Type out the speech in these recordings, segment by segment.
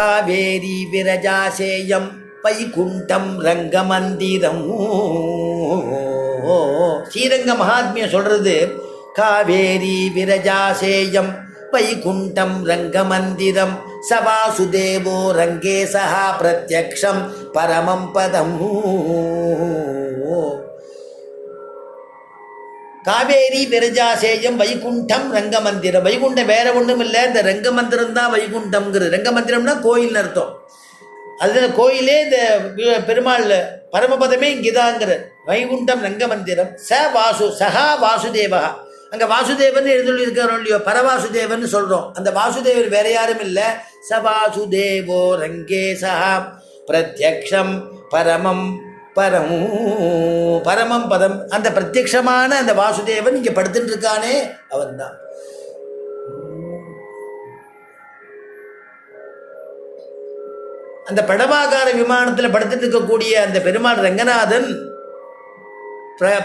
காவேரி விரஜாசேயம் வைகுண்டம் ரங்கமந்திரம். ஸ்ரீரங்க மகாத்மியம் சொல்றது, காவேரி விரஜாசேயம் வைகுண்டம் ரங்கமந்திரம் சவாசுதேவோ ரங்கே சஹா பிரத்யக்ஷம் பரமம் பதம். காவேரி விரஜாசேயம் வைகுண்டம் ரங்கமந்திரம். வைகுண்டம் வேற ஒன்றும் இல்லை, இந்த ரங்கமந்திரம் தான் வைகுண்டம்ங்கிறது. ரங்கமந்திரம்னா கோயில்னு அர்த்தம். அது கோயிலே இந்த பெருமாள் பரமபதமே இங்கேதாங்கிற வைகுண்டம் ரங்கமந்திரம். சஹா வாசுதேவா. அங்கே வாசுதேவன் எழுந்துள்ளிருக்கிறோம் இல்லையோ, பரவாசுதேவன் சொல்கிறோம். அந்த வாசுதேவர் வேற யாரும் இல்லை. ச வாசுதேவோ ரங்கே சஹா பிரத்யக்ஷம் பரமம் பரம். பரமம் பதம். அந்த பிரத்யக்ஷமான அந்த வாசுதேவன் இங்கே படுத்துட்டு இருக்கானே, அவன் தான். அந்த படவாகார விமானத்தில் படுத்துட்டு இருக்கக்கூடிய அந்த பெருமாள் ரங்கநாதன்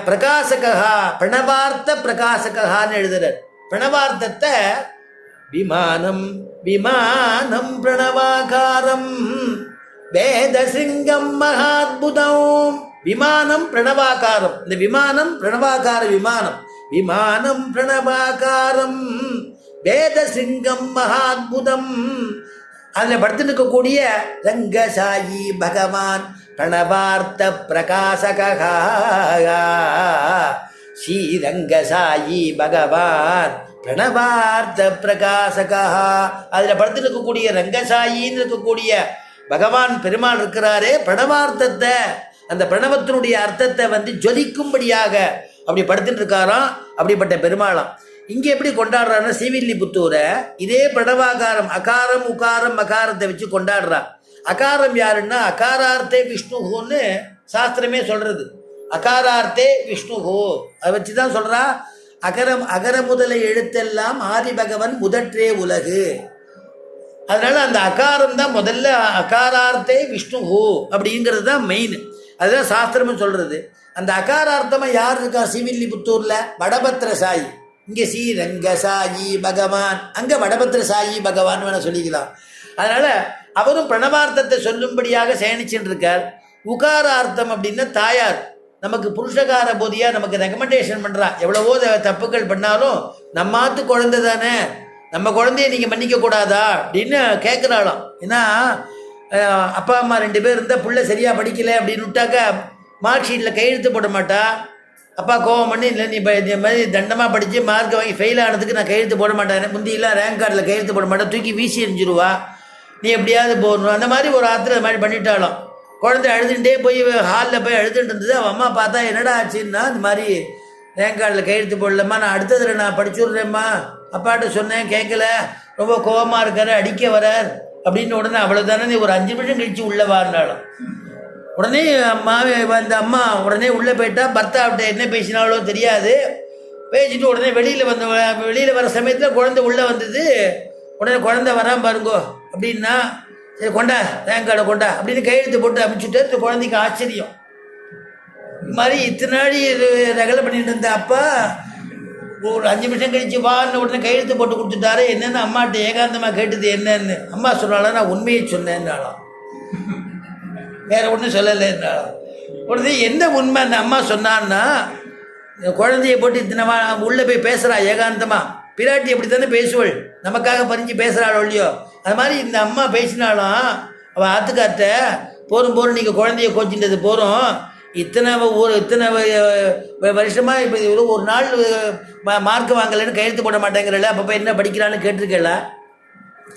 பிரகாசகா, பிரணவார்த்த பிரகாசகான்னு எழுதுறார். பிரணவார்த்தத்தை விமானம் விமானம் பிரணவாகாரம் வேதசிங்கம் மகாத்புதம். விமானம் பிரணவாகாரம். இந்த விமானம் பிரணவாகார விமானம். விமானம் பிரணவாகாரம் வேதசிங்கம் மகாத்புதம். அதில் படுத்து நிற்கக்கூடிய ரங்கசாயி பகவான் பிரணவார்த்த பிரகாசகா. ஸ்ரீரங்கசாயி பகவான் பிரணவார்த்த பிரகாசகா. அதில் படுத்து நிற்கக்கூடிய ரங்கசாயின்னு இருக்கக்கூடிய பகவான் பெருமாள் இருக்கிறாரே, பிரணவார்த்தத்தை, அந்த பிரணவத்தினுடைய அர்த்தத்தை ஜொலிக்கும்படியாக அப்படி படுத்துட்டு இருக்காராம். அப்படிப்பட்ட பெருமாளாம் இங்கே எப்படி கொண்டாடுறாருன்னா, ஸ்ரீவில்லிபுத்தூரை இதே பிரணவாகாரம் அகாரம் உகாரம் மகாரத்தை வச்சு கொண்டாடுறா. அகாரம் யாருன்னா அகாரார்த்தே விஷ்ணுஹோன்னு சாஸ்திரமே சொல்றது. அகாரார்த்தே விஷ்ணுஹோ அதை வச்சு தான் சொல்றா. அகரம் அகர முதல எழுத்தெல்லாம் ஆதி பகவன் முதற்றே உலகு. அதனால அந்த அகாரம் தான் முதல்ல. அகாரார்த்தே விஷ்ணுஹோ அப்படிங்கிறது தான் மெயின். அதுதான் சாஸ்திரமும் சொல்றது. அந்த அகாரார்த்தமாக யார் இருக்கா ஸ்ரீவில்லிபுத்தூர்ல? வடபத்திர சாயி. இங்கே ஸ்ரீரங்கசாயி பகவான், அங்கே வடபத்திர சாயி பகவான் வேணா சொல்லிக்கலாம். அதனால அவரும் பிரணவார்த்தத்தை சொல்லும்படியாக சேனிச்சுட்டு இருக்கார். உகாரார்த்தம் அப்படின்னா தாயார் நமக்கு புருஷகார போதியா நமக்கு ரெக்கமெண்டேஷன் பண்றா. எவ்வளவோ தப்புக்கள் பண்ணாலும் நம்மாத்து குழந்தை தானே, நம்ம குழந்தைய நீங்கள் மன்னிக்க கூடாதா அப்படின்னு கேட்குறாளாம். ஏன்னா அப்பா அம்மா 2 பேர் இருந்தால் பிள்ளை சரியாக படிக்கலை அப்படின்னு விட்டாக்க மார்க் ஷீட்டில் கையெழுத்து போட மாட்டா. அப்பா கோவம் பண்ணி, இல்லை நீ இந்த மாதிரி தண்டமாக படித்து மார்க் வாங்கி ஃபெயில் ஆனதுக்கு நான் கையெழுத்து போட மாட்டேன், முந்தியெல்லாம் ரேங்க் கார்டில் கையெழுத்து போட மாட்டேன், தூக்கி வீசி எரிஞ்சிருவா, நீ எப்படியாவது போடணும். அந்த மாதிரி ஒரு ஆத்திர அது மாதிரி பண்ணிட்டாலும். குழந்தை அழுதுகிட்டே போய் ஹாலில் போய் அழுதுட்டு இருந்தது. அவன் அம்மா பார்த்தா என்னடா ஆச்சுன்னா, இந்த மாதிரி ரேங்க் கார்டில் கையெழுத்து போடலம்மா, நான் அடுத்ததில் நான் படிச்சுடுறேம்மா, அப்பாட்ட சொன்னேன் கேட்கல, ரொம்ப கோபமாக இருக்காரு, அடிக்க வரார் அப்படின்னு. உடனே அவ்வளோதானே, நீ ஒரு 5 நிமிஷம் கழித்து உள்ளே வாரினாலும் உடனே அந்த அம்மா உடனே உள்ளே போயிட்டா. பர்த்தாவிட்ட என்ன பேசினாலோ தெரியாது, பேசிட்டு உடனே வெளியில் வர சமயத்தில் குழந்தை உள்ளே வந்தது. உடனே குழந்தை வராமல் பாருங்கோ அப்படின்னா, சரி கொண்டா ரேங்க் கார்டை கொண்டா அப்படின்னு கையெழுத்து போட்டு அனுப்பிச்சுட்டு. இந்த குழந்தைக்கு ஆச்சரியம். இது மாதிரி இத்தனை நாள் ரகலை பண்ணிட்டு இருந்த அப்பா ஒரு 5 நிமிஷம் கழிச்சு வான்னு உடனே கையெழுத்து போட்டு கொடுத்துட்டாரு. என்னென்னு அம்மாட்ட ஏகாந்தமாக கேட்டது என்னன்னு. அம்மா சொன்னாலும் நான் உண்மையை சொன்னேன்னாலும், வேற ஒன்றும் சொல்லலைன்னாலும். உடனே என்ன உண்மை அந்த அம்மா சொன்னான்னா, குழந்தைய போட்டு இத்தனை உள்ளே போய் பேசுகிறா ஏகாந்தமாக. பிராட்டி அப்படி தானே பேசுவள், நமக்காக பறிஞ்சு பேசுகிறாளோ இல்லையோ. அது மாதிரி இந்த அம்மா பேசினாலும் அவள் ஆத்துக்கார்ட்ட, போரும் நீங்கள் குழந்தைய கோச்சின்றது போகிறோம், இத்தனை வருஷமாக இப்போ ஒரு நாள் மார்க் வாங்கலைன்னு கையெழுத்து போட மாட்டேங்கிறல, அப்போ என்ன படிக்கிறான்னு கேட்டிருக்கல,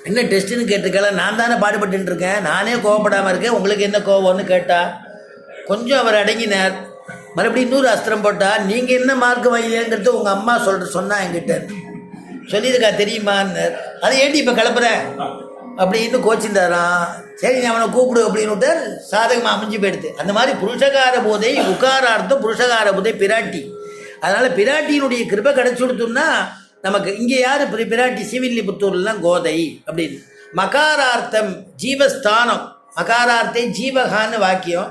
என்ன டெஸ்ட்டுன்னு கேட்டிருக்கல, நான் தானே பாடுபட்டு இருக்கேன், நானே கோவப்படாமல் இருக்கேன், உங்களுக்கு என்ன கோவம்னு கேட்டா. கொஞ்சம் அவர் அடங்கினார். மறுபடியும் இன்னொரு அஸ்திரம் போட்டா, நீங்கள் என்ன மார்க் வாங்கினேங்கிறது உங்கள் அம்மா சொன்னா என்கிட்ட சொல்லியிருக்கா தெரியுமான்னு. அதை ஏண்டி இப்போ கிளப்புறேன் அப்படின்னு கோச்சிருந்தாராம். சரி நீ அவனை கூப்பிடு அப்படின்னு விட்டார். சாதகமாக அமைஞ்சு போயிடுது. அந்த மாதிரி புருஷகார போதை உகாரார்த்தம், புருஷகார போதை பிராட்டி. அதனால் பிராட்டியினுடைய கிருபை கிடச்சி கொடுத்தோம்னா நமக்கு. இங்கே யார் பிராட்டி? ஸ்ரீவில்லிபுத்தூர்லாம் கோதை அப்படின்னு. மகாரார்த்தம் ஜீவஸ்தானம். மகாரார்த்தை ஜீவகான்னு வாக்கியம்.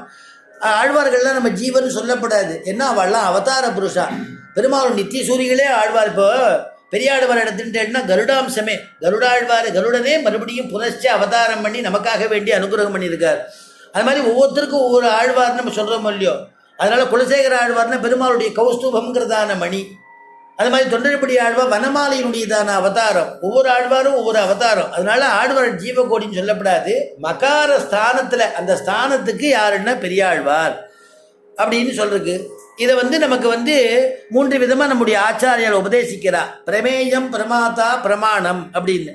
ஆழ்வார்கள்லாம் நம்ம ஜீவன் சொல்லப்படாது. ஏன்னா அவள்லாம் அவதார புருஷா. பெருமாள் நித்திய சூரிகளே ஆழ்வார். இப்போ பெரியாழ்வார் எடுத்துட்டேன்னா கருடாம்சமே, கருடனே மறுபடியும் புனச்ச அவதாரம் பண்ணி நமக்காக வேண்டி அனுகிரகம் பண்ணியிருக்கார். அது மாதிரி ஒவ்வொருத்தருக்கும் ஒவ்வொரு ஆழ்வார்னு நம்ம சொல்கிறோமோ இல்லையோ. அதனால குலசேகர ஆழ்வார்னா பெருமாளுடைய கௌஸ்தூபம்ங்கிறதான மணி. அது மாதிரி தொண்டர்படி ஆழ்வார் வனமாலையினுடையதான அவதாரம். ஒவ்வொரு ஆழ்வாரும் ஒவ்வொரு அவதாரம். அதனால ஆழ்வார் ஜீவகோடின்னு சொல்லப்படாது. மகார ஸ்தானத்தில் அந்த ஸ்தானத்துக்கு யாருன்னா பெரியாழ்வார் அப்படின்னு சொல்றதுக்கு இதை நமக்கு 3 விதமாக நம்முடைய ஆச்சாரியால் உபதேசிக்கிறா. பிரமேயம், பிரமாதா, பிரமாணம் அப்படின்னு.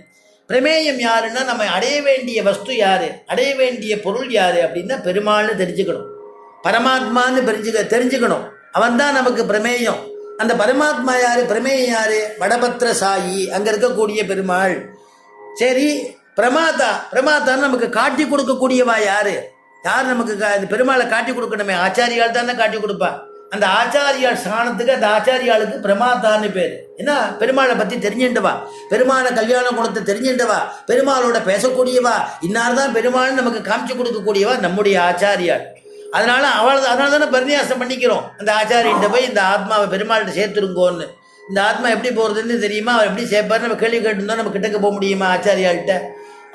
பிரமேயம் யாருன்னா நம்ம அடைய வேண்டிய வஸ்து யாரு, அடைய வேண்டிய பொருள் யாரு அப்படின்னா பெருமாள்னு தெரிஞ்சுக்கணும். பரமாத்மான்னு தெரிஞ்சுக்கணும். அவன் தான் நமக்கு பிரமேயம். அந்த பரமாத்மா யாரு, பிரமேயம் யாரு, வடபத்திர சாயி, அங்கே இருக்கக்கூடிய பெருமாள். சரி, பிரமாதான்னு நமக்கு காட்டி கொடுக்கக்கூடியவா யாரு, யார் நமக்கு பெருமாளை காட்டி கொடுக்கணுமே, ஆச்சாரியால் தானே காட்டி கொடுப்பா. அந்த ஆச்சாரியால் ஸ்தானத்துக்கு அந்த ஆச்சாரியாளுக்கு பிரமாதான்னு பேர். ஏன்னா பெருமாளை பற்றி தெரிஞ்சுட்டவா, பெருமாளை கல்யாண குணத்தை தெரிஞ்சுட்டவா, பெருமாளோட பேசக்கூடியவா, இன்னார் தான் பெருமாள்னு நமக்கு காமிச்சு கொடுக்கக்கூடியவா நம்முடைய ஆச்சாரியால். அதனால தானே பரிநியாசம் பண்ணிக்கிறோம். அந்த ஆச்சாரியிட்ட போய் இந்த ஆத்மாவை பெருமாள்கிட்ட சேர்த்துருங்கோன்னு. இந்த ஆத்மா எப்படி போகிறதுன்னு தெரியுமா, அவர் எப்படி சேர்ப்பார், நம்ம கேள்வி கேட்டுருந்தோம் நம்ம கிட்டக்க போக முடியுமா ஆச்சாரியாள்கிட்ட.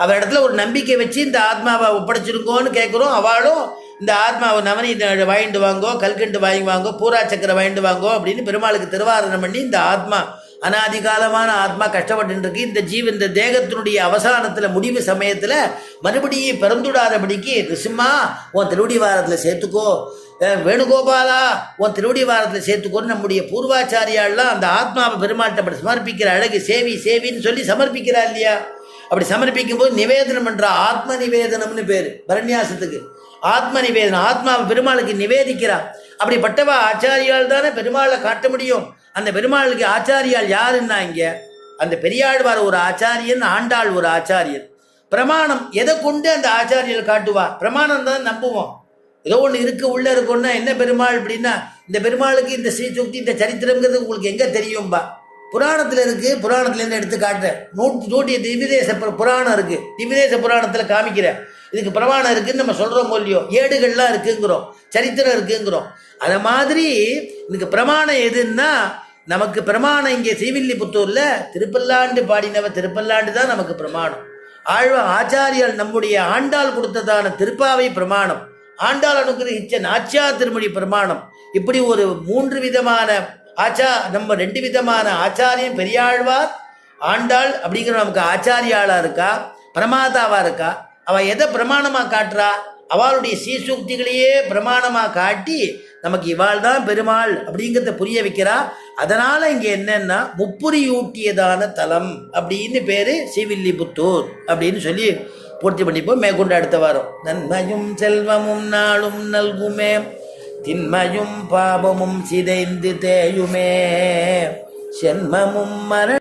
அவர் இடத்துல ஒரு நம்பிக்கை வச்சு இந்த ஆத்மாவை ஒப்படைச்சிருங்கோன்னு கேட்குறோம். அவளும் இந்த ஆத்மாவை நவநீத வாங்கிட்டு வாங்கோ, கல்கண்டு வாங்கி வாங்கோ, பூரா சக்கரை வாங்கிட்டு வாங்கோ அப்படின்னு பெருமாளுக்கு திருவாரணம் பண்ணி இந்த ஆத்மா அனாதிகாலமான ஆத்மா கஷ்டப்பட்டு இருக்கு. இந்த தேகத்தினுடைய அவசானத்தில் முடிவு சமயத்தில் மறுபடியும் பிறந்துடாதபடிக்கு ரிசிம்மா உன் திருவடி வாரத்தில் சேர்த்துக்கோ, வேணுகோபாலா உன் திருவடி வாரத்தில் சேர்த்துக்கோன்னு நம்முடைய பூர்வாச்சாரியாலாம் அந்த ஆத்மாவை பெருமாள்கிட்ட அப்படி சமர்ப்பிக்கிற அழகு சேவின்னு சொல்லி சமர்ப்பிக்கிறா இல்லையா. அப்படி சமர்ப்பிக்கும் போது நிவேதனம் பண்ற ஆத்ம நிவேதனம்னு பேர் பரநியாசத்துக்கு. ஆத்ம நிவேதனம், ஆத்மாவை பெருமாளுக்கு நிவேதிக்கிறார். அப்படிப்பட்டவா ஆச்சாரியால் தானே பெருமாளை காட்ட முடியும். அந்த பெருமாளுக்கு ஆச்சாரியால் யாருன்னா இங்க அந்த பெரியாழ்வார் ஒரு ஆச்சாரியன், ஆண்டாள் ஒரு ஆச்சாரியன். பிரமாணம் எதை கொண்டு அந்த ஆச்சாரியல் காட்டுவா, பிரமாணம் தான் நம்புவோம். ஏதோ ஒன்று இருக்கு உள்ள இருக்குன்னா என்ன பெருமாள் அப்படின்னா, இந்த பெருமாளுக்கு இந்த ஸ்ரீசுக்தி இந்த சரித்திரம்ங்கிறது உங்களுக்கு எங்க தெரியும்பா, புராணத்தில் இருக்கு, புராணத்துலேருந்து எடுத்து காட்டுறேன். 100 திவ்யதேச புராணம் இருக்கு, திவ்யதேச புராணத்தில் காமிக்கிற இதுக்கு பிரமாணம் இருக்குன்னு நம்ம சொல்கிறோம் இல்லையோ. ஏடுகள்லாம் இருக்குங்கிறோம், சரித்திரம் இருக்குங்கிறோம். அது மாதிரி இதுக்கு பிரமாணம் எதுன்னா, நமக்கு பிரமாணம் இங்கே ஸ்ரீவில்லிபுத்தூரில் திருப்பல்லாண்டு பாடினவ திருப்பல்லாண்டு தான் நமக்கு பிரமாணம். ஆச்சாரியால் நம்முடைய ஆண்டாள் கொடுத்ததான திருப்பாவை பிரமாணம், ஆண்டாள் அனுகிரகிச்ச நாச்சியா திருமொழி பிரமாணம். இப்படி ஒரு 3 விதமான நம்ம 2 விதமான ஆச்சாரியம், பெரியாழ்வார் ஆண்டாள் அப்படிங்கிற நமக்கு ஆச்சாரியாளா இருக்கா, பிரமாதாவா இருக்கா. அவள் எதை பிரமாணமாக காட்டுறா, அவளுடைய சீசூக்திகளையே பிரமாணமாக காட்டி நமக்கு இவாள் தான் பெருமாள் அப்படிங்கிறத புரிய வைக்கிறா. அதனால் இங்கே என்னன்னா முப்புரியூட்டியதான தலம் அப்படின்னு பேர் ஸ்ரீவில்லிபுத்தூர் அப்படின்னு சொல்லி பூர்த்தி பண்ணிப்போம். மேற்கொண்டு அடுத்த வாரம் நன்மையும் செல்வமும் நாளும் நல்குமே, தின்மையும் பாபமும் சிதைந்து தேயுமே, சென்மமும் மர